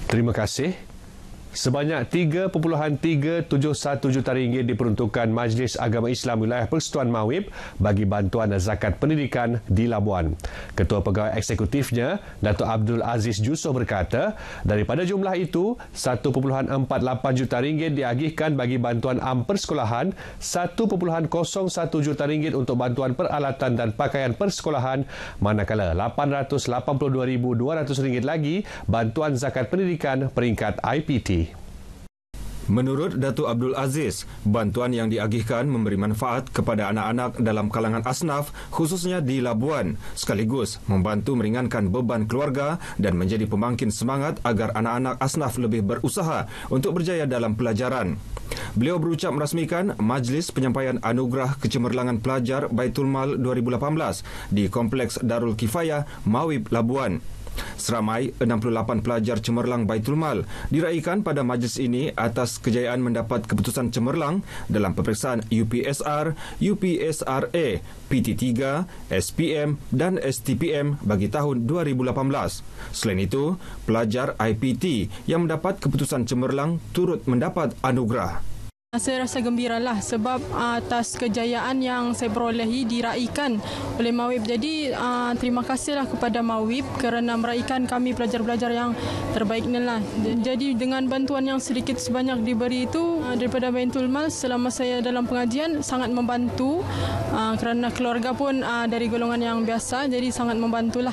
Terima kasih. Sebanyak RM3.371 juta diperuntukkan Majlis Agama Islam Wilayah Persekutuan Mawib bagi bantuan zakat pendidikan di Labuan. Ketua Pegawai Eksekutifnya, Datuk Abdul Aziz Jusoh berkata, daripada jumlah itu, RM1.48 juta diagihkan bagi bantuan am persekolahan, RM1.01 juta untuk bantuan peralatan dan pakaian persekolahan, manakala RM882,200 lagi bantuan zakat pendidikan peringkat IPT. Menurut Datuk Abdul Aziz, bantuan yang diagihkan memberi manfaat kepada anak-anak dalam kalangan asnaf khususnya di Labuan sekaligus membantu meringankan beban keluarga dan menjadi pembangkit semangat agar anak-anak asnaf lebih berusaha untuk berjaya dalam pelajaran. Beliau berucap merasmikan Majlis Penyampaian Anugerah Kecemerlangan Pelajar Baitul Mal 2018 di Kompleks Darul Kifayah, Mawib, Labuan. Seramai 68 pelajar cemerlang Baitul Mal diraikan pada majlis ini atas kejayaan mendapat keputusan cemerlang dalam peperiksaan UPSR, UPSRA, PT3, SPM dan STPM bagi tahun 2018. Selain itu, pelajar IPT yang mendapat keputusan cemerlang turut mendapat anugerah. Saya rasa gembiralah sebab atas kejayaan yang saya perolehi diraikan oleh Mawib. Jadi terima kasihlah kepada Mawib kerana meraikan kami pelajar-pelajar yang terbaik ni lah. Jadi dengan bantuan yang sedikit sebanyak diberi itu daripada Baitul Mal selama saya dalam pengajian sangat membantu kerana keluarga pun dari golongan yang biasa, jadi sangat membantulah.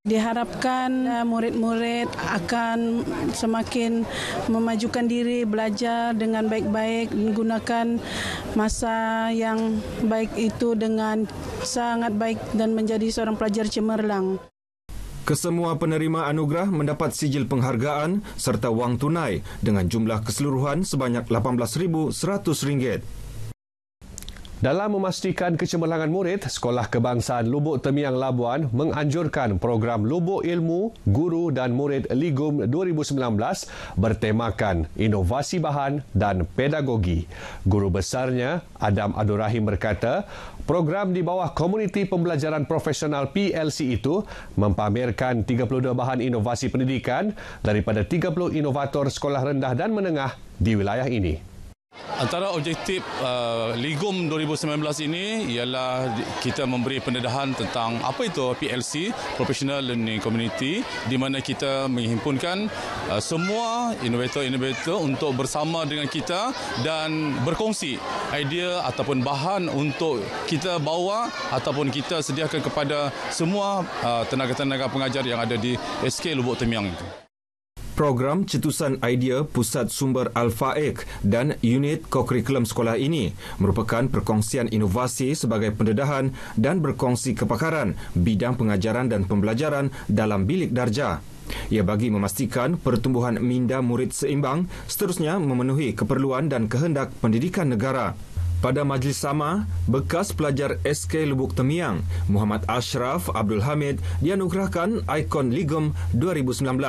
Diharapkan murid-murid akan semakin memajukan diri, belajar dengan baik-baik, menggunakan masa yang baik itu dengan sangat baik dan menjadi seorang pelajar cemerlang. Kesemua penerima anugerah mendapat sijil penghargaan serta wang tunai dengan jumlah keseluruhan sebanyak RM18,100. Dalam memastikan kecemerlangan murid, Sekolah Kebangsaan Lubuk Temiang Labuan menganjurkan program Lubuk Ilmu, Guru dan Murid Ligum 2019 bertemakan inovasi bahan dan pedagogi. Guru besarnya, Adam Abdul Rahim berkata, program di bawah Komuniti Pembelajaran Profesional PLC itu mempamerkan 32 bahan inovasi pendidikan daripada 30 inovator sekolah rendah dan menengah di wilayah ini. Antara objektif Ligum 2019 ini ialah kita memberi pendedahan tentang apa itu PLC, Professional Learning Community, di mana kita menghimpunkan semua inovator-inovator untuk bersama dengan kita dan berkongsi idea ataupun bahan untuk kita bawa ataupun kita sediakan kepada semua tenaga-tenaga pengajar yang ada di SK Lubuk Temiang itu. Program Cetusan Idea Pusat Sumber Al-Faik dan unit kokurikulum sekolah ini merupakan perkongsian inovasi sebagai pendedahan dan berkongsi kepakaran bidang pengajaran dan pembelajaran dalam bilik darjah. Ia bagi memastikan pertumbuhan minda murid seimbang seterusnya memenuhi keperluan dan kehendak pendidikan negara. Pada majlis sama, bekas pelajar SK Lubuk Temiang, Muhammad Ashraf Abdul Hamid dianugerahkan ikon Ligum 2019.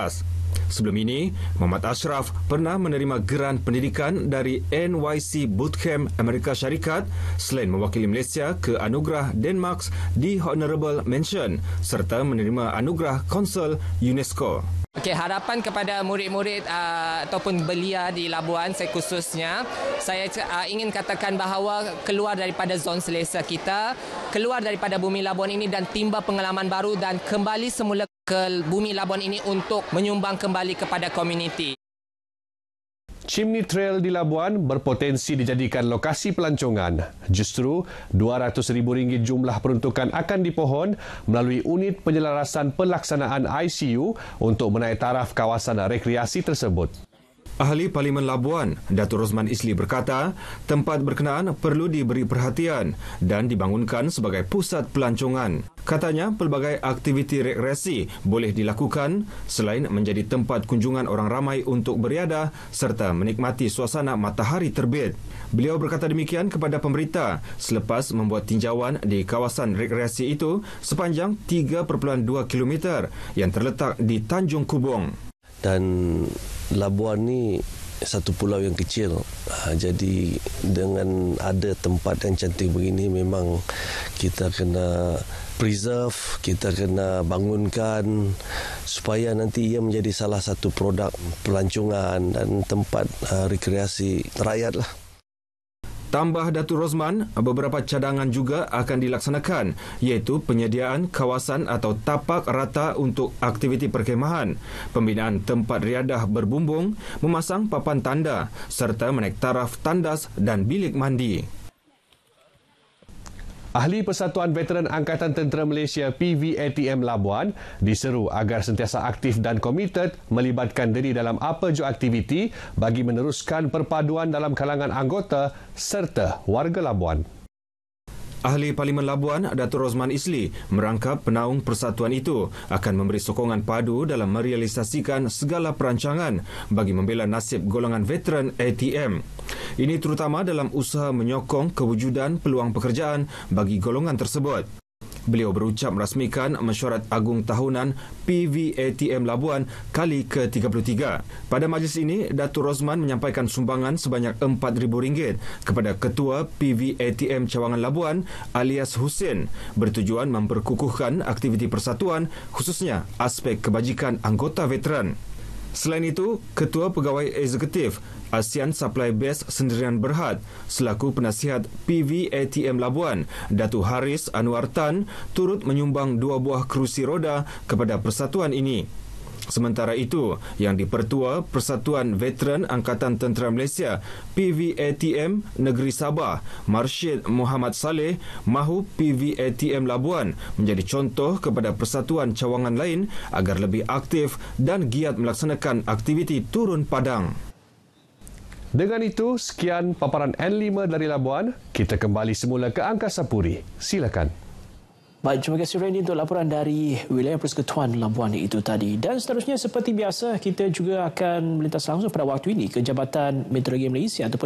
Sebelum ini, Muhammad Ashraf pernah menerima geran pendidikan dari NYC Bootcamp Amerika Syarikat selain mewakili Malaysia ke anugerah Denmark di Honorable Mention serta menerima anugerah Konsul UNESCO. Okey, harapan kepada murid-murid ataupun belia di Labuan saya khususnya, saya ingin katakan bahawa keluar daripada zon selesa kita, keluar daripada bumi Labuan ini dan timba pengalaman baru dan kembali semula ke bumi Labuan ini untuk menyumbang kembali kepada komuniti. Chimney Trail di Labuan berpotensi dijadikan lokasi pelancongan. Justru RM200,000 jumlah peruntukan akan dipohon melalui unit penyelarasan pelaksanaan ICU untuk menaik taraf kawasan rekreasi tersebut. Ahli Parlimen Labuan, Datuk Rosman Isli berkata, tempat berkenaan perlu diberi perhatian dan dibangunkan sebagai pusat pelancongan. Katanya, pelbagai aktiviti rekreasi boleh dilakukan selain menjadi tempat kunjungan orang ramai untuk beriadah serta menikmati suasana matahari terbit. Beliau berkata demikian kepada pemberita selepas membuat tinjauan di kawasan rekreasi itu sepanjang 3.2 km yang terletak di Tanjung Kubong. Dan Labuan ni satu pulau yang kecil. Jadi dengan ada tempat yang cantik begini, memang kita kena preserve, kita kena bangunkan supaya nanti ia menjadi salah satu produk pelancongan dan tempat rekreasi rakyat lah. Tambah Datuk Rosman, beberapa cadangan juga akan dilaksanakan, iaitu penyediaan kawasan atau tapak rata untuk aktiviti perkhemahan, pembinaan tempat riadah berbumbung, memasang papan tanda serta menaik taraf tandas dan bilik mandi. Ahli Persatuan Veteran Angkatan Tentera Malaysia PVATM Labuan diseru agar sentiasa aktif dan komited melibatkan diri dalam apa jua aktiviti bagi meneruskan perpaduan dalam kalangan anggota serta warga Labuan. Ahli Parlimen Labuan, Datuk Rosman Isli, merangkap penaung persatuan itu akan memberi sokongan padu dalam merealisasikan segala perancangan bagi membela nasib golongan veteran ATM. Ini terutama dalam usaha menyokong kewujudan peluang pekerjaan bagi golongan tersebut. Beliau berucap merasmikan mesyuarat agung tahunan PVATM Labuan kali ke-33. Pada majlis ini, Datuk Rosman menyampaikan sumbangan sebanyak RM4,000 kepada Ketua PVATM Cawangan Labuan alias Hussein bertujuan memperkukuhkan aktiviti persatuan khususnya aspek kebajikan anggota veteran. Selain itu, Ketua Pegawai Eksekutif ASEAN Supply Base Sendirian Berhad selaku penasihat PVATM Labuan, Datuk Haris Anwar Tan, turut menyumbang 2 buah kerusi roda kepada persatuan ini. Sementara itu, yang di-Pertua Persatuan Veteran Angkatan Tentera Malaysia PVATM Negeri Sabah, Marsyid Muhammad Saleh, mahu PVATM Labuan menjadi contoh kepada persatuan cawangan lain agar lebih aktif dan giat melaksanakan aktiviti turun padang. Dengan itu, sekian paparan N5 dari Labuan. Kita kembali semula ke Angkasa Puri. Silakan. Baik, terima kasih Randy untuk laporan dari wilayah Persekutuan Labuan itu tadi. Dan seterusnya seperti biasa, kita juga akan melintas langsung pada waktu ini ke Jabatan Meteorologi Malaysia ataupun